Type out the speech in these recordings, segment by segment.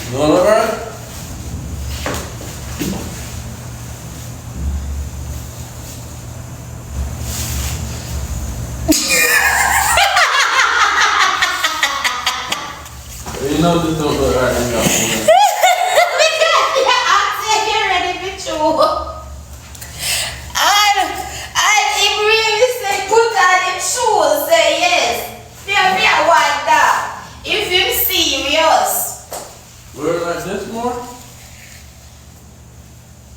You wanna look right? You know this don't look right in your phone. You're ready for sure. And if really say put on him shoes, say yes. Me a want that. If him serious. Wear it like this more?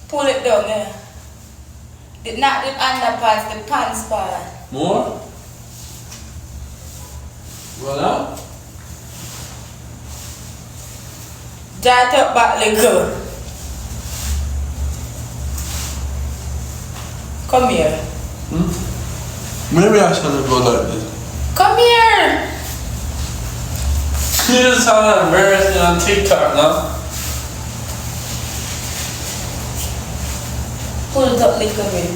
Pull it down, yeah. Not the underparts, the pants part. More? Voilà. Jot up back leg go. Come here. Maybe I shouldn't go like this. Come here. You just saw that embarrassing on TikTok, no? Pull it up like a bit.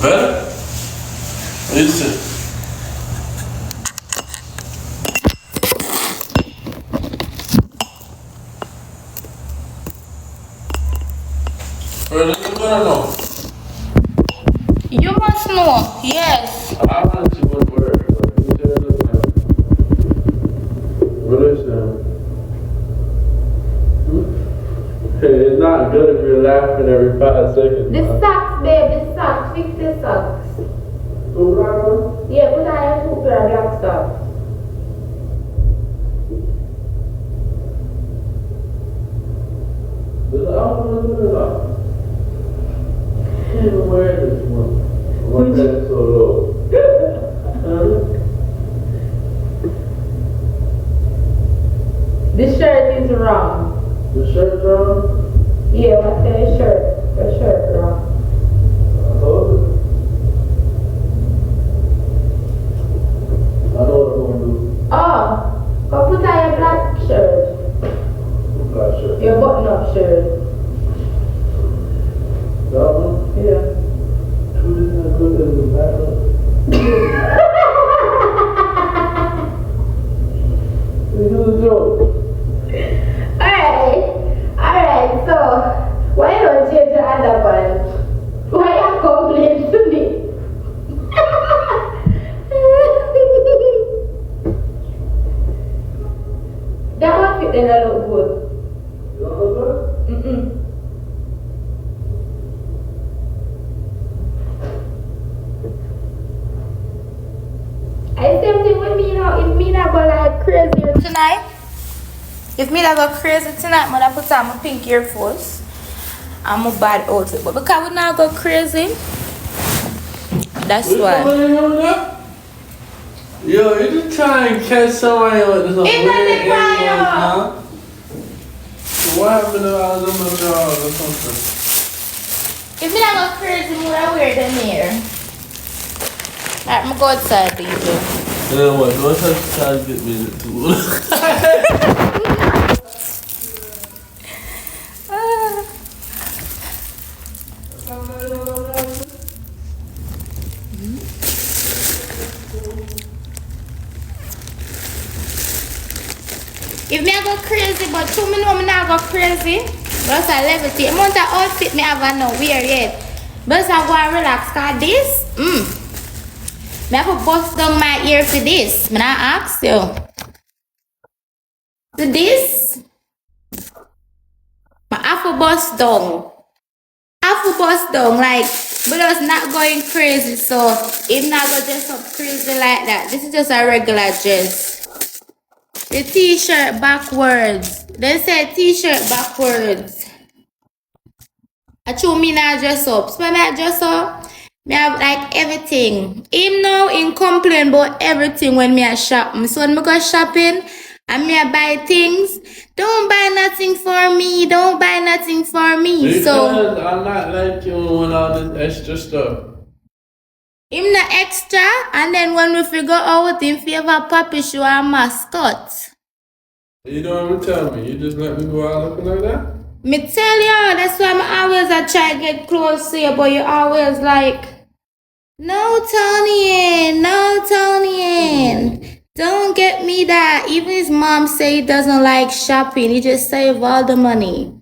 Better? Listen. Where did you go know? You must know, yes. I want to go to work. What is that? Hey, it's not good if you're laughing every 5 seconds. The socks, babe, the socks. Fix the socks. Oh, black one? Yeah, put on your 2 pair of black socks. Does the other one do it? I can't even wear this one. My head's so low. The shirt is wrong. The shirt's wrong? Yeah, I said the shirt. The shirt wrong. I told you. I know what I'm going to do. Oh, go put on your black shirt. Black shirt. Your button-up shirt. That one? Yeah. Who did not put that in the back up? This is a joke. Alright, so why don't you change your underpants? Why you complain to me? That one fit then I look good. You don't look good? Mm-mm. I same thing with me now. If me not go like crazy tonight, if me not go crazy tonight, man, I put on my pink Air Force and my bad outfit. But because we not go crazy, that's why. Yo, you just try and catch somebody with some It's weird not the aliens, fire. huh? So what happened to all them drawers or something? If me not go crazy, me I wear them here. Alright, I'm go outside, people. And then what? Don't have to try to get me in the tool. If me I go crazy, but two me know me not go crazy. But I levity. Amount of outfit me have no wear yet. But I go and relax. Cause this, me have to bust down my ear for this. Me not ask you. So this, I have to bust down. I have to bust down like, but I was not going crazy. So it not go dress up crazy like that. This is just a regular dress. The t-shirt backwards. They say t-shirt backwards. I told me not dress up. So when I dress up, me have like everything. Him now in complain about everything when me a shop. So when me go shopping and me a buy things, don't buy nothing for me. Don't buy nothing for me. Because so I'm not like you with all this extra stuff. him the extra, and then when we figure out him favor puppy show a mascot. You don't even tell me. You just let me go out looking like that? Me tell you, that's why I'm always I try to get close to you, but you always like No, Toniann. No, Toniann. Don't get me that. Even his mom say he doesn't like shopping. He just save all the money.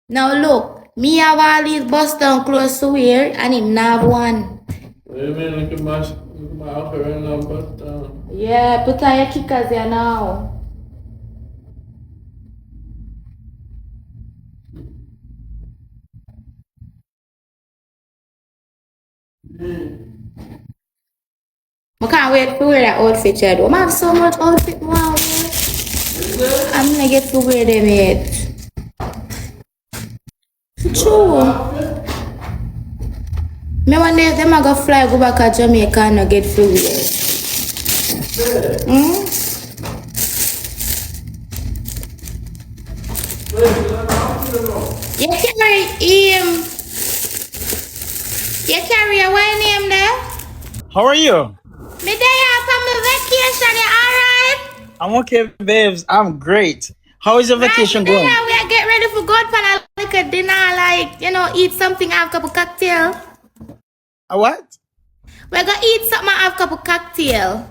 Now look, me have all these bust down clothes to wear and him not have one. What do you mean? Look at my outfit right now, but Yeah, put on your kickers here now. I can't wait to wear that outfit yet. I have so much outfit now. I'm gonna get to wear them yet. True. Me one day them I go fly go back to Jamaica and not get to wear. Hmm? You carry him. You carry a wine name there? How are you? Me day off on my vacation, you alright? I'm okay, babes. I'm great. How is your Right, vacation me day going? we are get ready for God for like a dinner, like, eat something, have a cup of cocktail. A what? We're gonna eat something, have a cup of cocktail.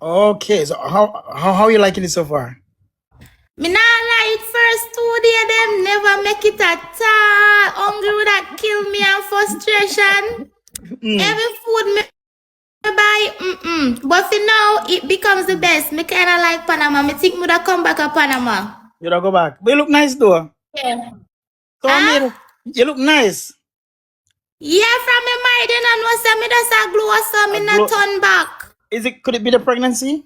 Okay, so how are you liking it so far? Me not like first 2 days, them never make it at all. Hungry would that kill me and frustration. Every food me buy, but for now, it becomes the best. Me kinda like Panama. Me think me would come back to Panama. You don't go back. But you look nice though. Yeah. So I Huh? made it. You look nice. Yeah, from me married and I know say me just a glow so me A not glow- turn back. Could it be the pregnancy?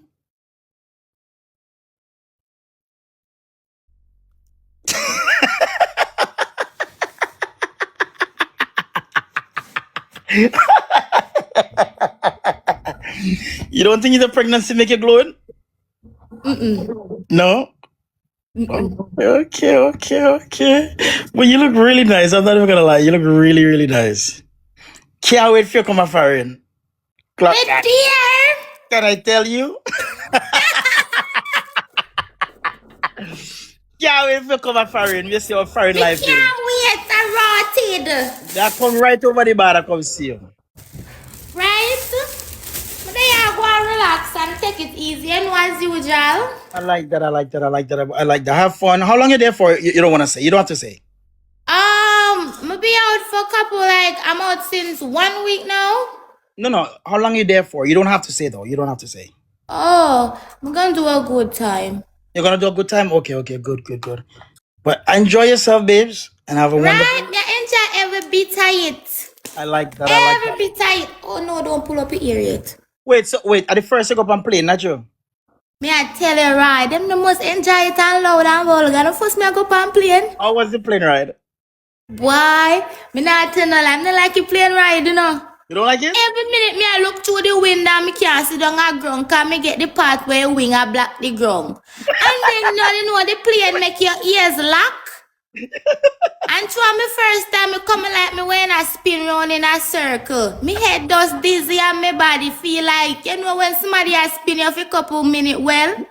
You don't think it's a pregnancy make you glowing? No? Okay. But you look really nice. I'm not even gonna lie. You look really, really nice. Can't wait for you to come foreign. Clock Me that. dear. Can I tell you? Can't wait for you to come foreign. You see how foreign Me life is. can't wait to rotted. They come right over the bar to come see you. Right? But then I go and relax and take it easy and as usual. I like that. Have fun. How long you there for? You don't want to say. You don't have to say. Me be out for a couple, like, I'm out since 1 week now. No. How long you there for? You don't have to say though. You don't have to say. Oh, I'm gonna do a good time. You're gonna do a good time. Okay. Good. But enjoy yourself, babes, and have a wonderful. Right? Me enjoy every bit of it. I like that. Every bit of it. Oh no, don't pull up your ear yet. Wait. At the first you go up and play, not you. Me I tell you right, them the most enjoy it and loud and vulgar. The first me I go up and plane. How was the plane ride? Boy, me not tell no lie. I'm not like you plane ride, You don't like it? Every minute me I look through the window and me can't see down a ground cause me get the part where wing a block the ground. And then you know the plane make your ears lock. And through me first time me come like me when I spin round in a circle. Me head does dizzy and my body feel like, when somebody has spin you for a couple minutes, well,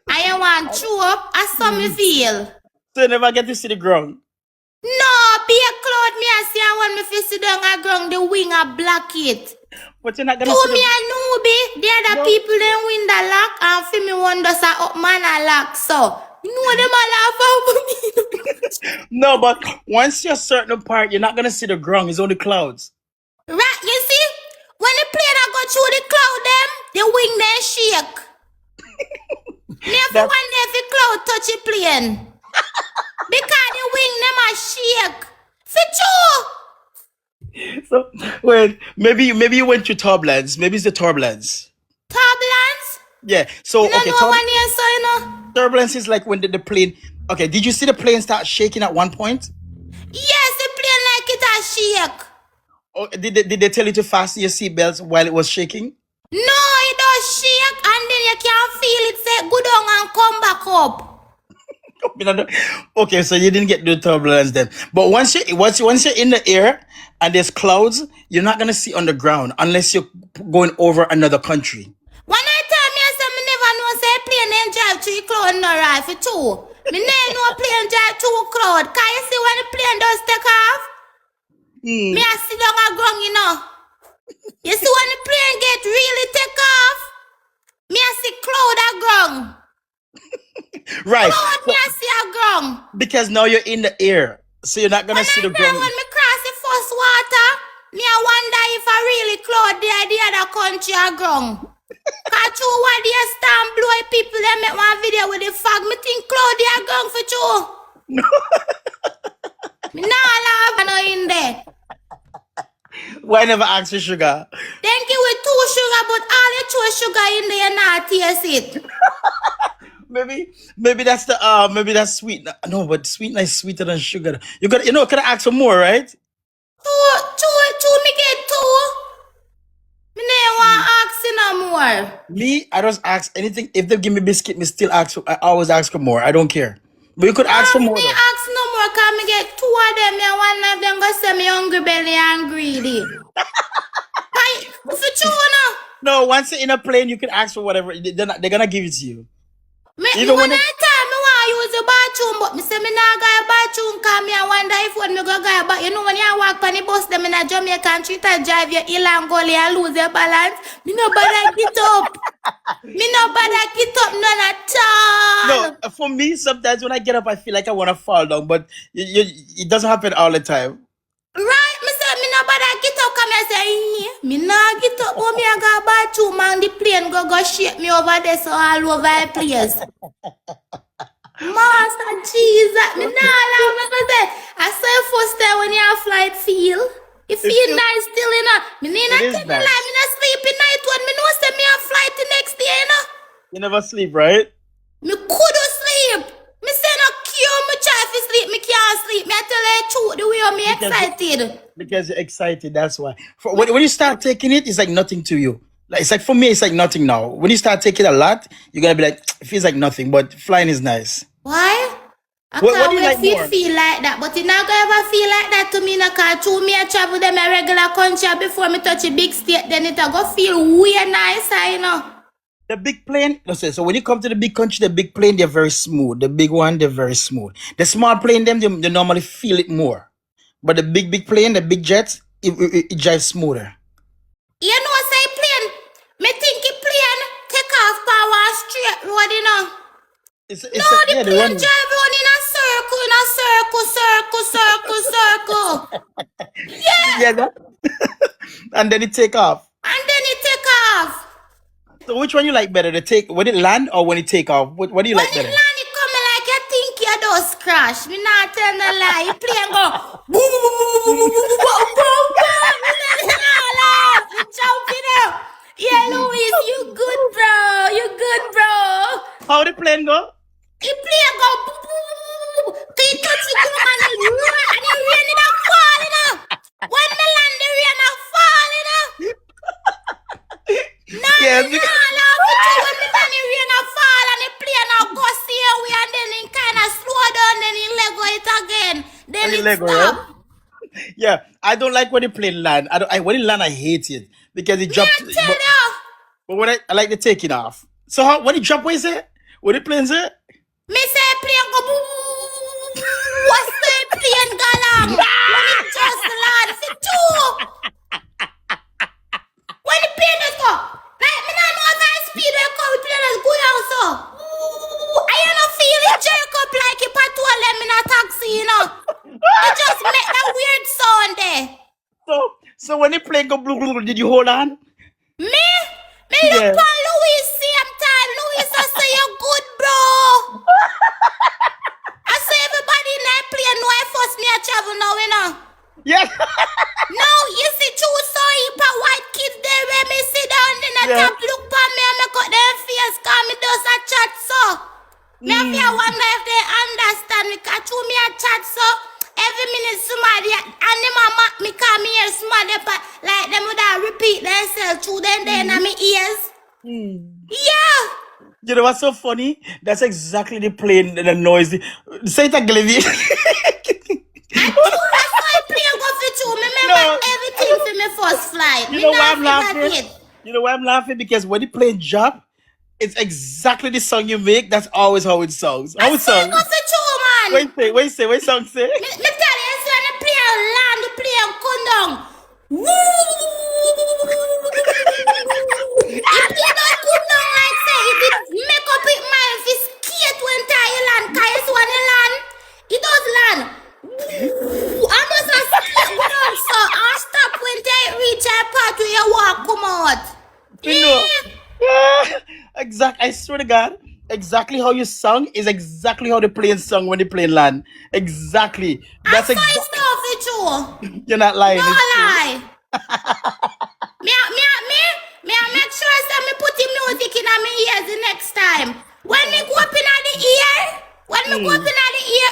I want chew up, I saw me feel. So you never get to see the ground. No, be a cloud me I see and when me fi sit down a ground, the wing a block it. But you're not gonna To see me the... a newbie, the other people them window lock and for me one does a up man a lock. So, them a laugh over me. No, but once you're a certain part, you're not gonna see the ground. It's only clouds. Right, you see? When the plane a go through the cloud them, the wing then shake. Never one day the cloud touch the plane. Because the wing them a shake. For true. So wait, maybe you went to turbulence. Maybe it's the turbulence. Turbulence? Yeah. So No, okay, no one here, so turbulence is like when the plane. Okay, did you see the plane start shaking at one point? Yes, the plane like it a shake. Or did they tell you to fasten your seatbelts while it was shaking? No, it does shake and then you can feel it say go down and come back up. Okay, so you didn't get the turbulence then. But once you're in the air and there's clouds, you're not gonna see on the ground unless you're going over another country. When I tell me I say me never know say plane then drive through cloud no right for two. Me never know plane drive through cloud. Can you see when the plane does take off? Me I sit down a ground, Right. Cloud me So, I see a ground. because now you're in the air, so you're not gonna When see I the know ground. when me cross the first water, me I wonder if I really cloud the other country a ground. Cause true what they stand blow people they make one video with the fog. Me think cloud they are ground for true. Me nah laugh no in there. Why never ask for sugar? Thank you with two sugar, but all the two sugar in there not taste it. Maybe that's the maybe that's sweet. No, but sweetener is sweeter than sugar. Can I ask for more, right? Two, me get two. Me never want ask no more. Me, I don't ask anything. If they give me biscuit, me still ask for, I always ask for more. I don't care. But you could No, ask for me more never though. ask no more cause me get two of them and one of them go say me hungry belly and greedy. For true no. No, once you're in a plane, you can ask for whatever. They're gonna give it to you. Me Even one when it, time me want use the bathroom, but me say me nah go to bathroom cause me I wonder if when me go but you know when you walk on the bus them in a Jamaica and treat and drive your ill and gully and lose your balance, me no bother get up. Me no bother get up none at no, all. for me, sometimes when I get up, I feel like I want to fall down, but it doesn't happen all the time. Right, me say me no bother get up come here say me nah get up but me I go to bathroom and the plane go shake me over there so all over the place. Master Jesus, me nah laugh me go say I saw you first time when you have flight feel. It feel feels- nice still, you know. Me need It not is tell me nice. lie, me not sleep at night when me know say me have flight the next day, you know. You never sleep, right? Me could sleep. Me say no cure me try to sleep, me can't sleep. Me I tell you the truth the way me excited. Because you're excited, that's why. When you start taking it, it's like nothing to you. Like it's like for me, it's like nothing now. When you start taking a lot, you're gonna be like, it feels like nothing. But flying is nice. Why? I What can't do you wait like for it more? feel like that, but it not gonna ever feel like that to me. No, cause to me I travel them a regular country before me touch a big state, then it a go feel weird nicer, you know. The big plane, listen, so when you come to the big country, the big plane, they're very smooth. The big one, they're very smooth. The small plane, they normally feel it more. But the big plane, the big jets, it drives smoother. You know, say plane. Me think it plane take off power straight road, you know. No, the Yeah, the plane one. drive on in a circle. Yeah, that. And then it take off. And then it take off. So which one you like better? When it land or when it take off? What do you When like it better? land, it coming like you think you just crash. Me not tell no lie. The plane go boom, boom, boom, boom, boom, boom, boom, boom. Me not laugh. Me jumping up. Yeah, Louis, you good, bro. You good, bro. How the plane go? The plane go boom, boom, boom, boom, boom. He touch the ground and the rain it a fall, you know. When me land, the rain a fall, you know. Yeah, Nah, laugh with you when me land, the rain a fall and the plane a go see away and then it kind of slow down, then it let go it again. Then And the it Lego, stop. right? Yeah, I don't like when the plane land. When it land, I hate it because it Me dropped. I tell you. But when I like the taking off. So when it drop, what is it? What the plane say? Me say plane go boom, what's the plane go long? When it just land for two. When the plane just go, like me not know if I speed will come, the plane just go out so. I don't feel it jerk up like if I told them in a taxi, you know. It just make that weird sound there. So when the plane go blue, blue, did you hold on? Me Yeah. look on Louis same time. Louis I say you good, bro. I say everybody in that plane know I first me a travel now, you know. Yeah. No, you see two so heap of white kids there where me sit down in the Yeah. top look for me and me cut their face cause me does a chat so. Me have to wonder if they understand me cause through me a chat so every minute somebody and them a mock me cause me hear somebody like them would repeat themselves through them there in my ears. Yeah. You know what's so funny? That's exactly the plane, the noise. Say it again. And true, that's why I play go for two. Me remember No, everything for me first flight. You Me know why not I'm laughing? forget it. You know why I'm laughing? Because when the plane drop, it's exactly the song you make. That's always how it sounds. How I it say sounds? go for two, man. What song say? Me tell you, so when the plane land, the plane come down. The plane don't come down like say it did make up its mind if it's skate when time you wheelchair part where you walk come out. You know. Yeah. Exactly. I swear to God, exactly how you sung is exactly how the plane sung when the plane land. Exactly. I That's saw his exactly. stuff with you. You're not lying. No It's true. lie. Me make sure that me put the music in my ears the next time. When me go up in the ear,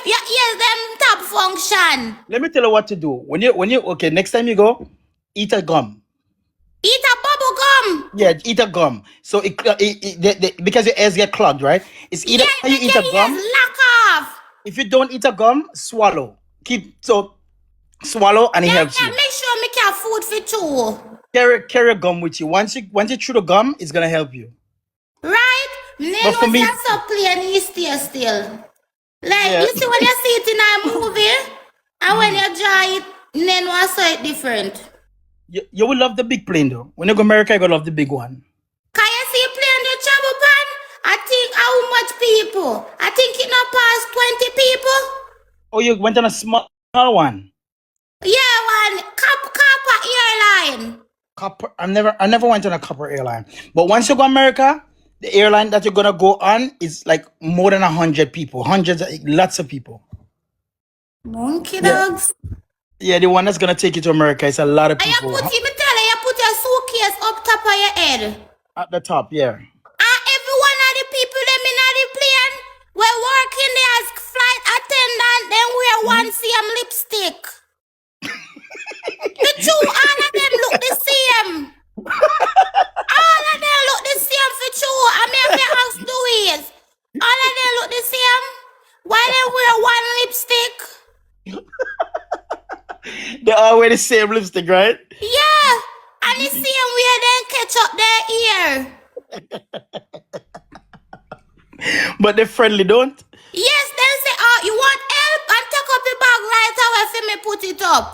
your ears them top function. Let me tell you what to do. Okay, next time you go, eat a gum. Eat a bubble gum. Yeah, eat a gum. So because your ears get clogged, right? It's either Yeah, you make eat your a gum. ears lock off. If you don't eat a gum, swallow. Swallow and it helps you. Make sure me have food for two. Carry a gum with you. Once you chew the gum, it's gonna help you. Right? Then But for once me- you stop playing, you stay still. Like Yeah. you see when you see it in a movie, and when you draw it, then you saw it different. You will love the big plane though. When you go to America, you gonna love the big one. Can you see playing the travel pan? I think how much people? I think it not past 20 people. Oh, you went on a small one. Yeah, one copper airline. Copper. I never went on a copper airline. But once you go to America, the airline that you're gonna go on is like more than 100 people. Lots of people. Monkey Yeah. dogs. Yeah, the one that's gonna take you to America is a lot of And you people put your suitcase up top of your head. at the top. Yeah. And every one of the people them in the plane were working there as flight attendant, then wear one same lipstick. The two, all of them look the same. All of them look the same for two. I mean, if you ask Louise, all of them look the same. Why they wear one lipstick? They all wear the same lipstick, right? Yeah, and the same way they catch up their ear. But they're friendly, don't? Yes, they say, oh, you want help? And take up the bag right away for me put it up.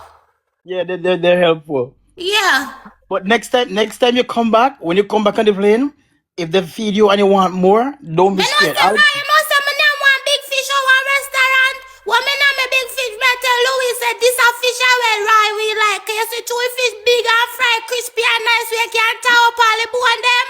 Yeah, they're helpful. Yeah. But next time you come back, when you come back on the plane, if they feed you and you want more, don't be Me know scared. say, right, you know say me not want big fish or one restaurant. When me not me big fish, me tell Louis said this a fish I will right we like. You see two fish big and fried, crispy and nice. We can tie up all the bone them.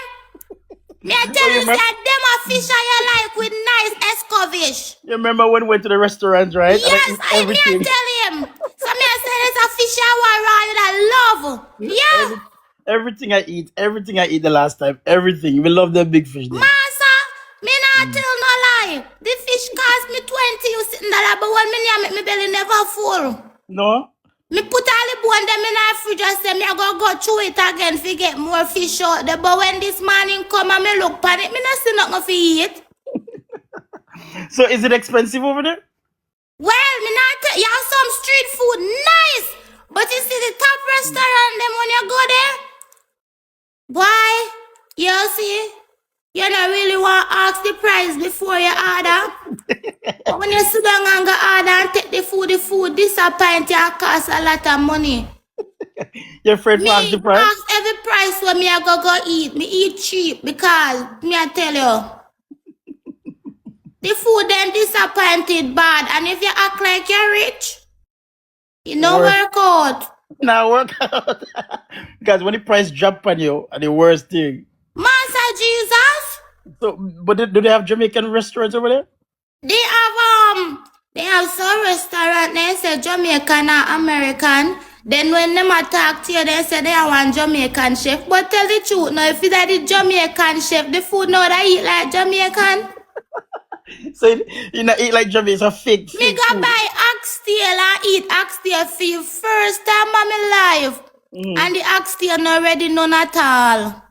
Me tell you remember- say them a fish I you like with nice escovish. You remember when we went to the restaurant, right? And Yes, ate I me everything. tell him. So me I say there's a fish I want right with I love. Yeah. Everything I eat the last time. Everything. We love the big fish there. Massa, me not tell no lie. The fish cost me 20 you sitting there, but when me near make me belly never full. No? Me put all the bone them in the fridge and say me I go through it again to get more fish out there. But when this morning come and me look pan it, me not see nothing for eat. So is it expensive over there? Well, me not tell you have some street food nice, but you see the top restaurant them when you go there. Why? You see, you don't really want to ask the price before you order. But when you sit down and go order and take the food disappoint you cost a lot of money. You're afraid to ask Me the price? ask every price when me I go eat. Me eat cheap because me I tell you, the food then disappointed bad. And if you act like you're rich, it no work out. Now work out. Because when the price drop on you, are the worst thing. Master Jesus, So, but do they have Jamaican restaurants over there? they have some restaurant. They say Jamaican or American. Then when them attack to you, they say they want Jamaican chef. But tell the truth, now if it's the Jamaican chef, the food now they eat like Jamaican. So you not eat like Jamaican, it's a fake Me go food. buy oxtail and eat oxtail for you first time of my life. And the oxtail not ready none at all.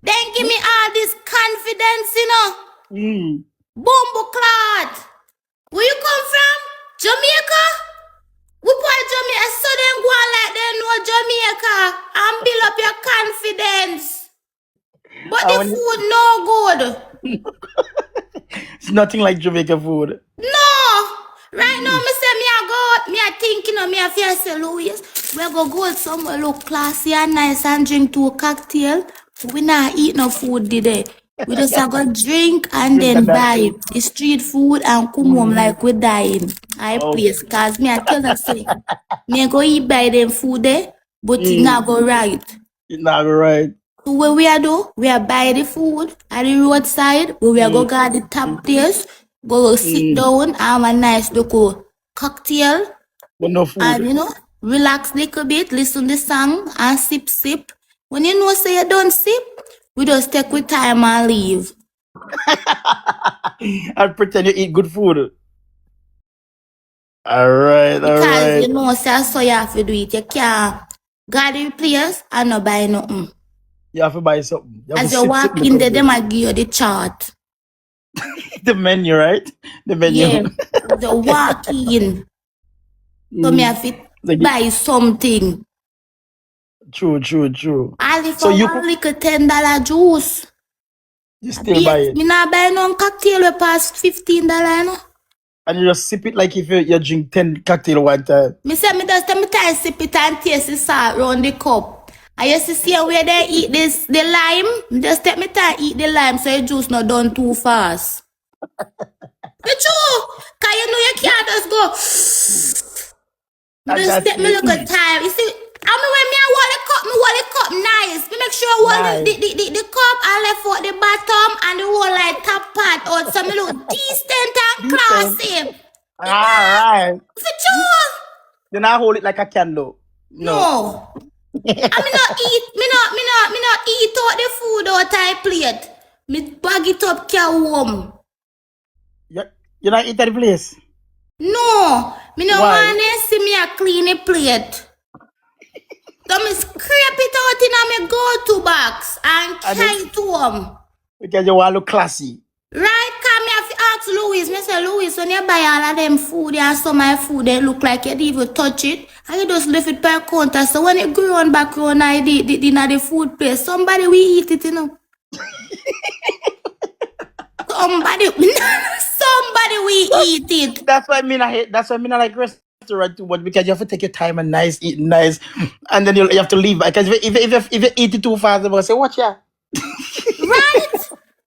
Then give me all this confidence, you know. Bumbo clot. Where you come from? Jamaica? We put Jamaica so them go on like they know Jamaica and build up your confidence. But the when- food no good. It's nothing like Jamaican food. No. Right now, me say me I thinking of me I feel say Louis, we go somewhere look classy and nice and drink two cocktail. We not eat no food today. We just a go drink and then buy the street food and come home like we dying. I place cause me I tell them say me go eat by them food there. but it not go right. It's not right. So what we are do, we are buy the food at the roadside, we are go get the top taste, go sit down, have a nice little cocktail, But no food. and relax little bit, listen the song and sip. When you know say you don't sip, we just take with time and leave. And pretend you eat good food. Alright, Because alright. you know say so you have to do it. You can't go to the place and not buy nothing. You have to buy something. You have As to you sip walk something in there, because them might give you the chart. the menu, right? The menu. Yeah, the walk in. So me have to Like, buy something. true. All if So I you want like a $10 juice. you still buy it. Me not buy no cocktail we past $15, no. And you just sip it like if you drink 10 cocktail one time. Me say me just me time sip it and taste the salt round the cup. I used to see where they eat the lime. Me just take me time eat the lime so the juice not done too fast. But true, cause you know you can't just go. Me just take me look at time. You see, I mean when me hold the cup nice. Me make sure I hold the cup and left out the bottom and the whole like top part out so me look decent and classy. Alright. For true. Then I hold it like a candle. No. I me not eat out the food out I plate. Me bag it up carry home. You not eat at the place? No. Me no Why? want to see me a clean the plate. So me scrape it out in a me go-to box and carry it home. Because you want to look classy. Right, come me have to ask Louis. Me say, Louis, when you buy all of them food and some of my food, they look like you didn't even touch it. And you just leave it per counter. So when it grow on back around the food place, somebody will eat it, you know. Somebody will eat it. That's why I mean I hate. That's why I mean I like restaurant too much because you have to take your time and eat nice, and then you have to leave because if you eat it too fast, they're gonna say what ya. Right?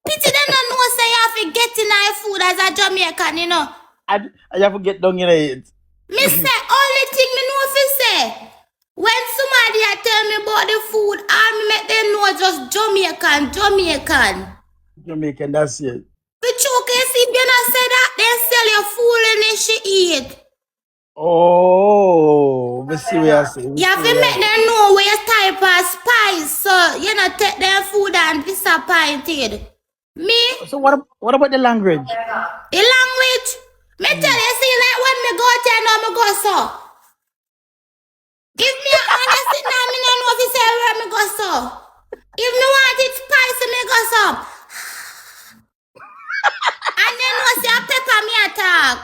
Pity them not know say you have to get in our food as a Jamaican, you know. And you have to get down in it. Me say only thing me know fi say. When somebody a tell me about the food, I make them know just Jamaican. Jamaican, that's it. But you can see if you not say that, they sell your food and then she eat. Oh, we see what you say. You have to make them know where you type of spice, so you not take their food and disappointed. Me? So what about the language? The language? Me tell you, see, like when me go there, now me go so. If me honest now, me don't know if you say where me go so. If me want it spicy, me go so. And then what's your pepper me attack?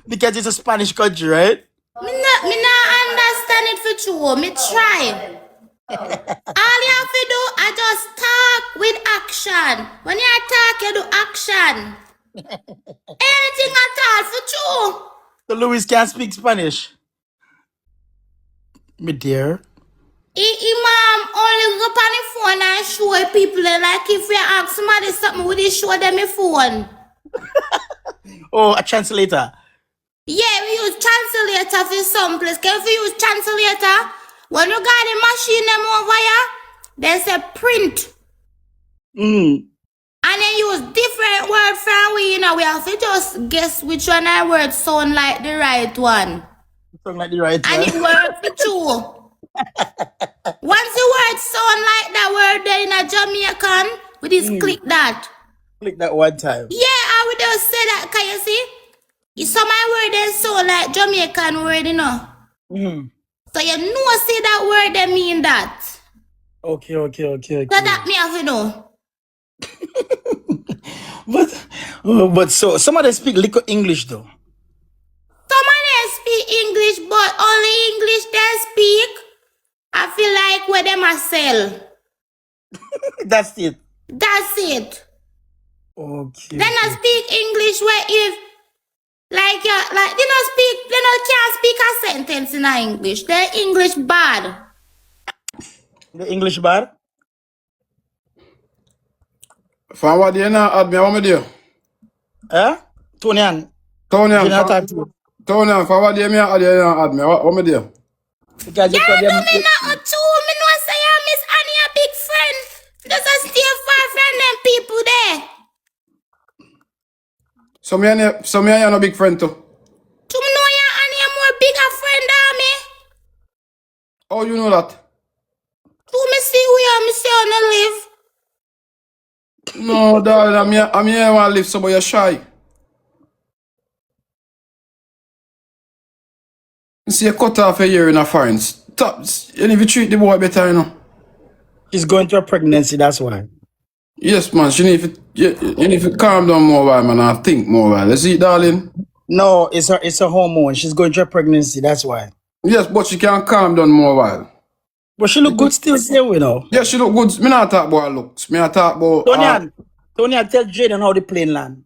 Because it's a Spanish country, right? Me not understand it for true. Me try. All you have to do, I just talk with action. When you talk, you do action. Anything at all for true. So Louis can't speak Spanish. Me dear. Imam only go on the phone and show people like if you ask somebody something, would you show them a phone? Oh, a translator. Yeah, we use translator for some place. Can we use translator? When you got the machine them over here, they say print. And then use different words from we, you know, we have to just guess which one our words sound like the right one. Sound like the right one. And it works for true. Once the word sound like that word there in a Jamaican, we just click that. Click that one time. Yeah, I would just say that, can you see? Some of my word they sound like Jamaican word, you know. So you know see that word they mean that. Okay. So that me have to know. But so somebody speak little English though. Some of them speak English, but only English they speak. I feel like where them a sell. That's it. That's it. Okay. They not speak English where if like they can't speak a sentence in English. Their English bad. The English bar? Forward there now, add me, what me do? Toniann. Toniann, General type two. Toniann, for what day me add me? What me there? Because you You probably do me nothing too. Me know say you Miss Annie a big friend. Just a stay far from them people there. So me and you no big friend too. To me know you Annie a more bigger friend than me. How you know that? To me see where me say on live. No, darling, I'm here I want to live so but you're shy. You see you cut off a year in a foreign. Stop. You need to treat the boy better, you know. she's going through a pregnancy, that's why. Yes, man, you need to calm down more while, man, and think more while. You see, darling? No, it's a hormone. She's going through a pregnancy, that's why. Yes, but she can calm down more while. But she look good still, you know. Yes, she look good. Me not talk about looks. Me not talk about... Toniann, tell Jaden how the plane land.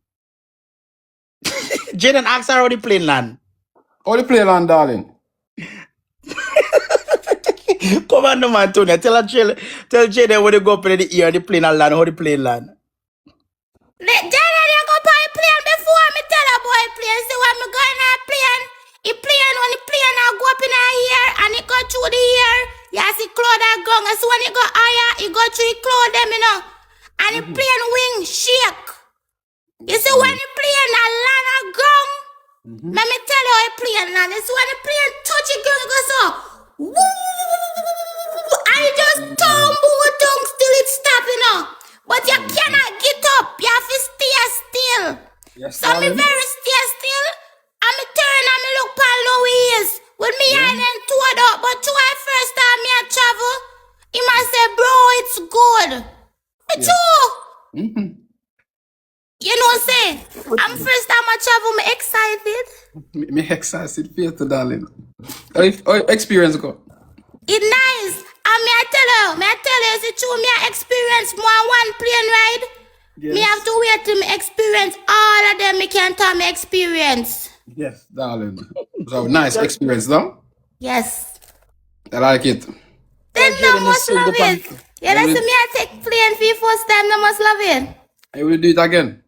Jaden asked her how the plane land. how the play land, darling? Come on, no man, Toniann. Tell Jaden when they go up in the ear, the plane land, how the plane land. Jaden, you go buy plane before me tell a boy plane. See when me go in a plane. When the plane I go up in a ear and it go through the ear. You see cloud that gong. And so when it go higher, it go through the cloud them, you know. And the plane wing shake. You see when the plane a land a gong. Let me tell you how the plane land. You see when the plane touch the gong, it go so. And it just tumble down till it stop, you know. But you cannot get up. You have to stay still. Yes, So me very stay still. And me turn and me look for Louise. With me and then toured up. But to our first time me a travel, he must say, bro, it's good. Me too. You know what I'm saying? I'm first time I travel, me excited. Me excited for you, darling. How experience go? It's nice. And me I tell you, it's true, me I experience more one plane ride. Me have to wait till me experience all of them, me can tell me experience. Yes, darling. So nice experience, though. Yes. I like it. Then no must love it. Yeah, that's me I take plane for the first time, no must love it. I will do it again.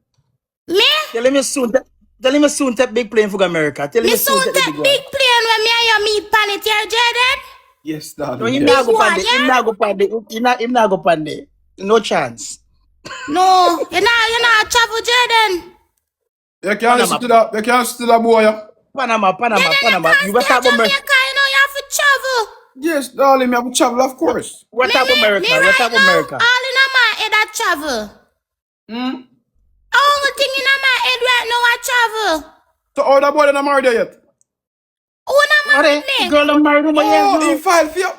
Me? Tell him soon take big plane for America. Tell him Me soon soon take take the big big one. plane when me and you meet pan it here, Jaden. Yes, No, darling. him Yes. not go Big one, pande. yeah? Him not go pande. Him not go pande. No chance. No, you're not travel, Jaden. You can't listen to that. You can't listen to that boy. Yeah? Panama. Jaden, You you better can't talk stay about Jamaica, you know, you have to travel. Yes, darling. Me have to travel, of course. what type of America? Me What right type of now, America? all in my head I travel. Only thing in my head right now I travel. So how that boy not married you yet? Who not married The me? girl I'm married over years Oh, he now. filed for you.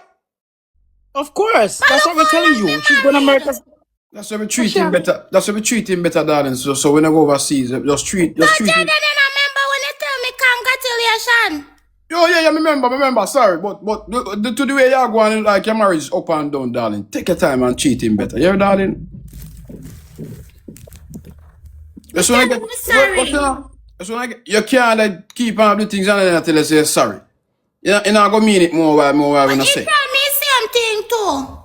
Of course. That's what look we're how telling long you. they She's going to married. America. That's why we treat him better. That's why we treat him better, darling. So when I go overseas, just treat So him. Jaden, I remember when you tell me congratulations. Oh yeah, remember. Sorry, but to the way you're going, like your marriage up and down, darling. Take your time and treat him better. Yeah, darling. That's when I get. Sorry. That's when I get. You can't like keep on doing things and then until I say sorry. You're not gonna mean it more while when I He say. tell me same thing too.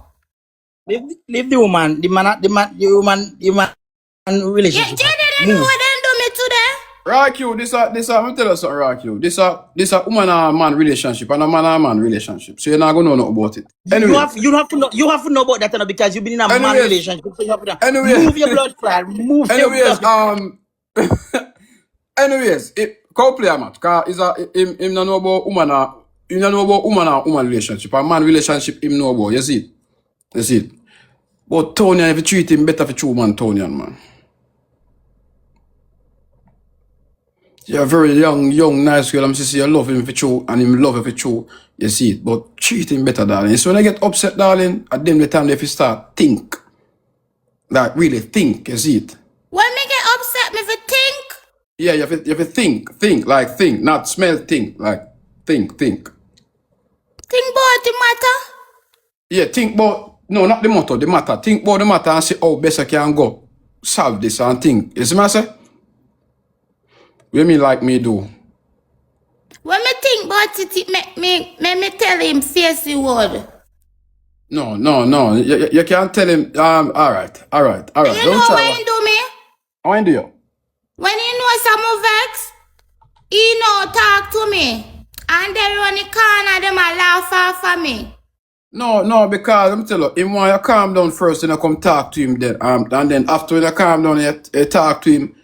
Leave the woman. The woman Yeah, relationship. Jaden, you know Move. what they do me today? Rock you, this let me tell you something, Rock you. This a woman and man relationship and a man and man relationship. So you're not gonna know nothing about it. Anyway. You have to know about that because you've been in a man Anyways. relationship. So you have to Anyways. move your blood clot. Move your Anyways, blood. anyways, couple play match. Cause is a him no know about woman and woman relationship. A man relationship him know about. You see it. But Toniann, if you treat him better for true man, Toniann, man. You're a very young, nice girl. I'm just you love him for true and him love you for true. You see it. But treat him better, darling. So when I get upset, darling, at them the time if you start think. Like really think, you see it. When me get upset, me fi think. Yeah, you have to think, not smell, think, like think. Think about the matter. Yeah, think about, no, not the matter, think about the matter and see how best I can go solve this and think. You see what I say? What me like me do? When me think about it, it make me tell him face the word. No, you can't tell him, alright, You don't know try. when he do me? How do you? When he know some vex, He no talk to me. And they run the corner, them a laugh off of me. No, because I'm tell you, him want you calm down first and I come talk to him then. And then after you calm down, you talk to him,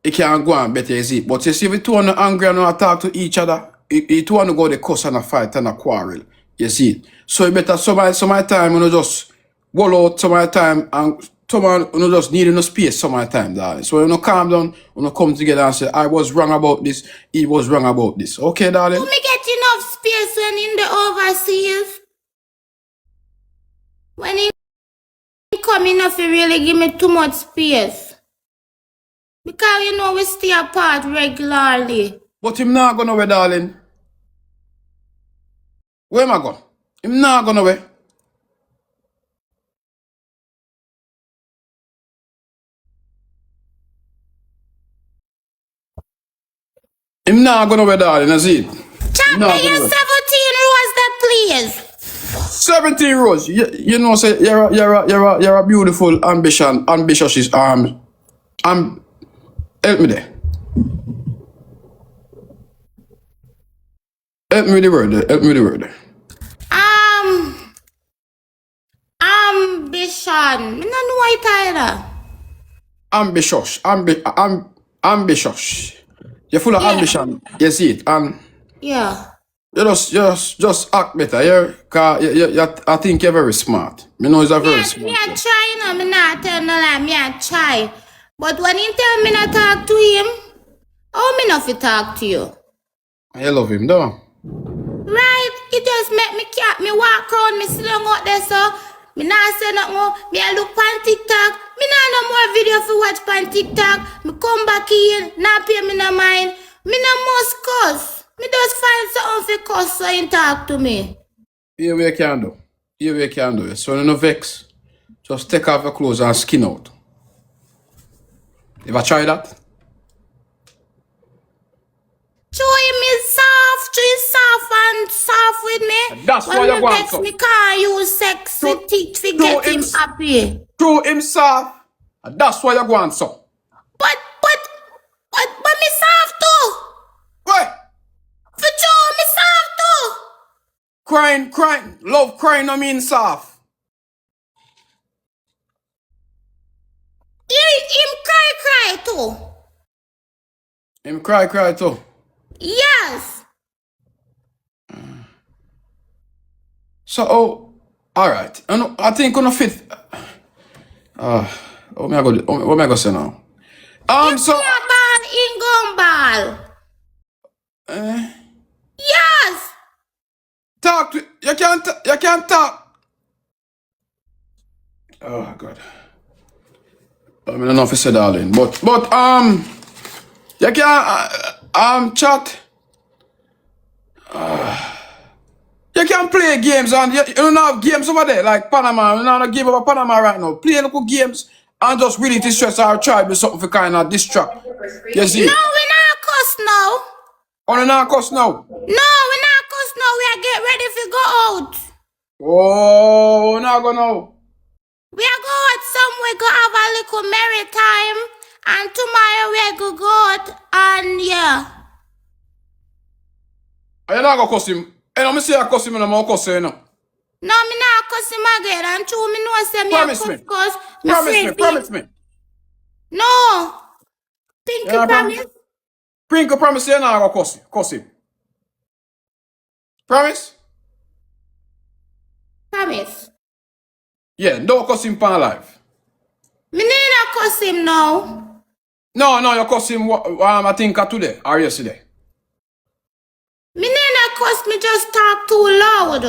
he can go on better, you see. But you see, if you two are angry and not talk to each other, you two want to go the cuss and a fight and a quarrel. You see. So you better some of the time, you know, just go out some of the time and someone, you know, just need no space some of the time, darling. So you know, calm down, you know, come together and say, I was wrong about this, he was wrong about this. Okay, darling? Do me get enough space when in the overseas? When he come enough, he really give me too much space. Because you know we stay apart regularly. But him not go nowhere, darling. Where am I going? Him not go nowhere. Him not go nowhere, darling, I see it. Chop me your 17 rose that please. 17 Rose, you know, say you're a beautiful ambitious help me there. Help me with the word there. Help me with the word there. Ambition. I don't know why either. Ambitious. You're full of ambition. You see it, and yeah. you just act better. I think you're very smart. Me know you're very smart. Me a try, you know, me not tell no lie, me a try. But when he tell me not talk to him, how me not fi talk to you? I love him, though. Right? It just make me walk around, me sit down out there, so me not say nothing more. Me a look on TikTok. Me not no more video for watch on TikTok. Me come back in, not pay me no mind. Me no must cuss. Me just find something for cuss so he talk to me. Here we can do. Here we can do it. So you no vex. Just take off your clothes and skin out. Ever try that? Him is soft and soft with me. That's why you want to. Me can't use sex to get him happy. Through him soft. And that's why you want so. But me soft too. What? For sure, me soft too. Crying, love crying no mean soft. Him cry too. Him cry too. Yes. So, alright. I think on a fit. What am I gonna say now? So. Ball in gumball. Yes. Talk to you can't talk. Oh God. I don't know if I said darling, but you can chat. You can play games and you don't have games over there like Panama. You don't have a game over Panama right now. Play local games and just really distress our tribe with something for kind of distract. You see? No, we not cuss now. Oh, we not cuss now? No, we not cuss now. We are get ready to go out. Oh, we not go now. We are go out somewhere, go have a little merry time. And tomorrow we are go out and yeah. Are you not gonna cuss him? And I'm say I cuss him and I'm gonna cuss him, you know. No, me not cuss him again. And true, me know say me Promise me. Promise me. No. Pinky promise. Pinky promise you're not gonna cuss him. Promise? Promise. Yeah, don't cuss him pan live. Me need not cuss him now. No, you cuss him I think today or yesterday. Me need not cuss, me just talk too loud.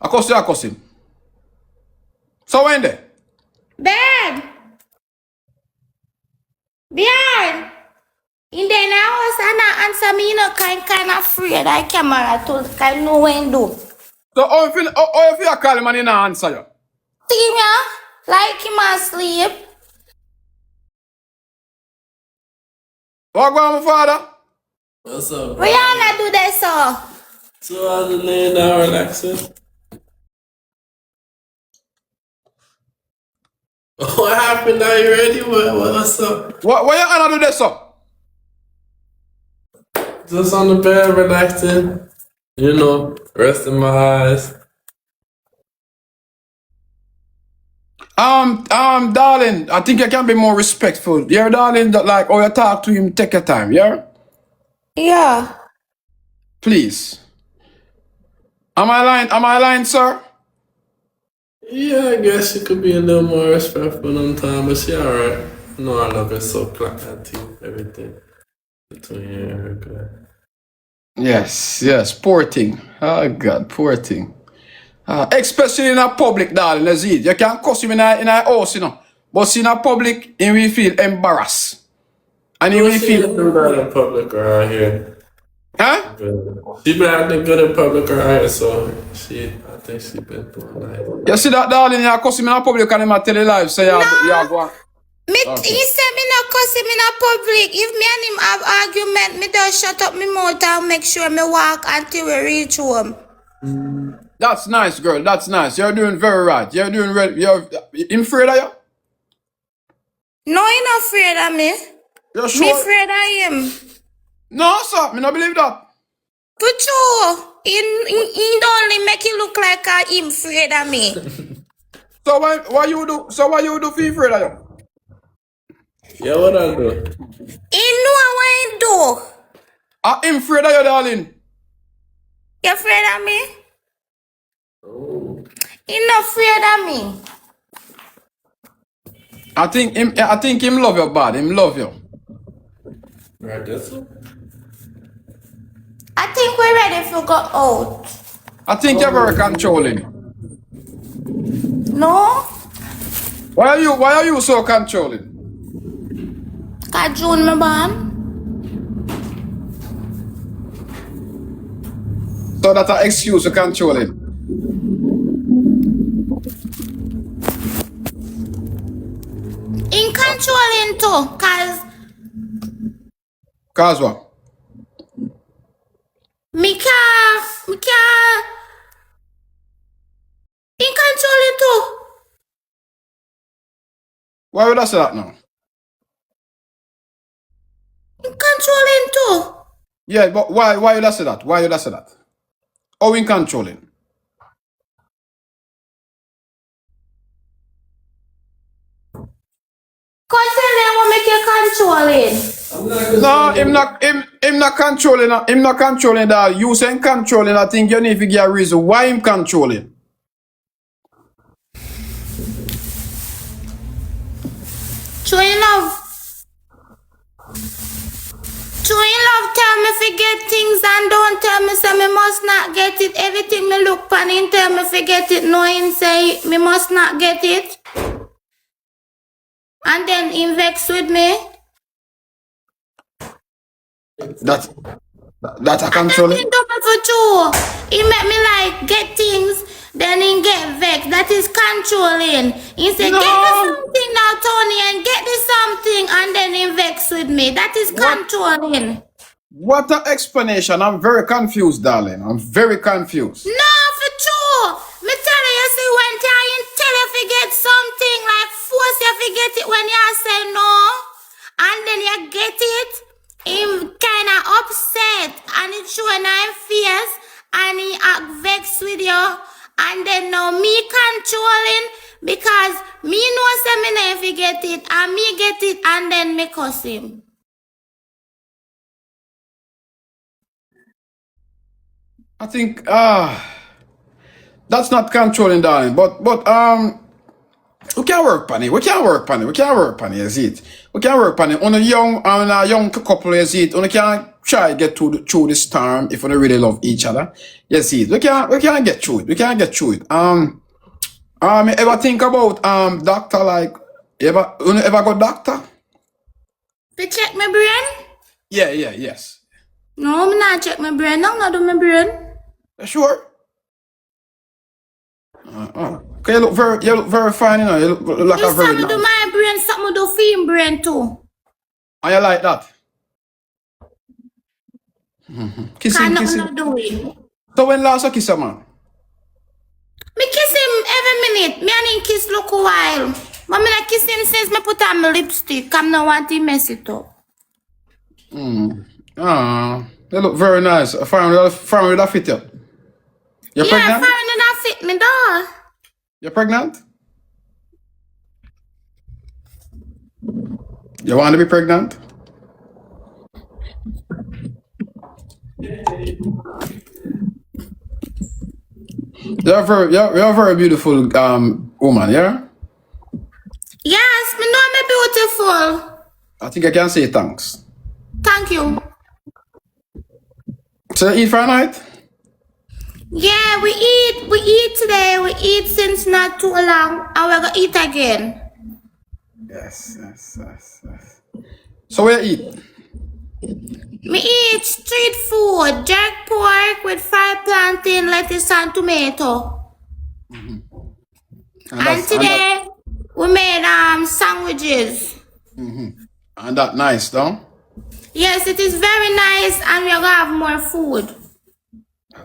I cuss him. So when there? Bed. Behind. In the house, I not answer me, you know, kind of afraid. I camera to kind know when do. So how you feel call him and he not answer you? See me, like him asleep. What going on, my father? What's up? We all not do that, so. So I was laying down relaxing. What happened? Are you ready? What's up? What you gonna do this up? Just on the bed, relaxing. You know, resting my eyes. Darling, I think I can be more respectful. Yeah, darling, that like, oh, you talk to him, take your time, yeah? Yeah. Please. Am I lying, sir? Yeah, I guess you could be a little more respectful on time, but she alright. No, I love it so planty, everything between you and her good. Yes, poor thing. Oh, God, poor thing. Especially in a public, darling, let's see. You can't cuss him in a house, you know. But in a public, he will feel embarrassed. And he will She feel... didn't do that in public around here. Huh? Good. She been acting good in public around here, so I think she been doing nice. You see that, darling, you cuss him in a public and him tell you live, so you go on. He said me not cuss him in a public. If me and him have argument, me just shut up my mouth and make sure me walk until we reach home. That's nice, girl. That's nice. You're doing very right. You're doing You're afraid of you? No, he not afraid of me. You're Me sure? afraid of him. No, sir. Me not believe that. For sure. He don't only make it look like him afraid of me. So why you do? So why you do feel afraid of you? Yeah, what I do? He know what he do. I'm afraid of you, darling. You afraid of me? Oh. He not afraid of me. I think him love you bad. Him love you. Right, that's it. I think we're ready to go out. I think you're very controlling. No? Why are you so controlling? Cause June me born. So that's an excuse for controlling. In controlling too. Cause what? Me can't. In controlling too. Why would I say that now? In controlling too. Yeah, but why would I say that? Why would I say that? Oh, in controlling. Controlling will make you controlling. No, him not controlling. Him not controlling that. You saying controlling. I think you need to give a reason why him controlling. True love. True love tell me to get things and don't tell me say me must not get it. Everything me look pan him tell me to get it. No him say me must not get it. And then him vex with me. That's a controlling. He do me for true. He make me like get things, then he get vexed. That is controlling. He say, No. get me something now, Tony, and get me something, and then he vex with me. That is controlling. What an explanation. I'm very confused, darling. I'm very confused. No, for true. Me tell you, see, when I tell you to get something, like force you to get it when you say no, and then you get it, him kind of upset, and it showing him face, and he act vexed with you, and then now me controlling, because me know say me never get it, and me get it, and then me cuss him. I think that's not controlling, darling. But we can work on it. We can work on it. You see it. We can work on it. On a young couple, you see it. We can try get through this storm if we really love each other. You see it. We can get through it. We can get through it. You ever think about doctor like you ever go doctor? To check my brain? Yes. No, me not check my brain. No, not do my brain. Sure. Okay, you look very fine, you know. You look like You a very something do nice. my brain, something do film brain too. And you like that? Can Kissing. not do it. So when last you kiss a man? Me kiss him every minute. Me and him kiss look a while. But me not kiss him since me put on my lipstick. I'm not want to mess it up. They look very nice. A foreign with a fit you. You're Yeah, pregnant? foreign not fit me though. You're pregnant? You want to be pregnant? You're a very beautiful woman, yeah? Yes, me know me beautiful. I think I can say thanks. Thank you. So you eat for a night? Yeah, we eat today. We eat since not too long, and we're gonna eat again. Yes. So where you eat? Me eat street food, jerk pork with fried plantain, lettuce, and tomato. And today we made sandwiches. And that nice, though? Yes, it is very nice, and we're gonna have more food.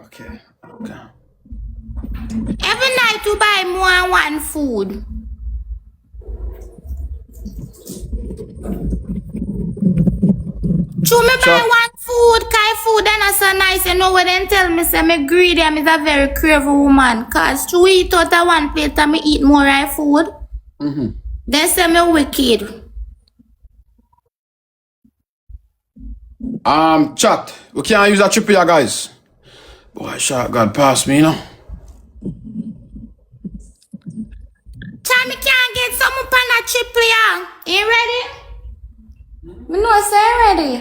Okay. Every night we buy more than one food. To me buy one food, kai food and so nice. You know what they tell me, say me greedy and I'm a very crazy woman. Cause to eat out of one plate and me eat more right food. They say me wicked. Chat. We can't use that chip here, guys. Boy, shark God pass me, you know. Time me can't get some up on that triple here. You ready? Me know say ready.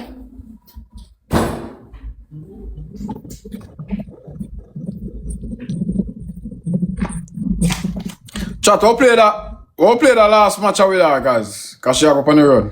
Chat, we'll play that last match with her, guys. Cause she up on the road.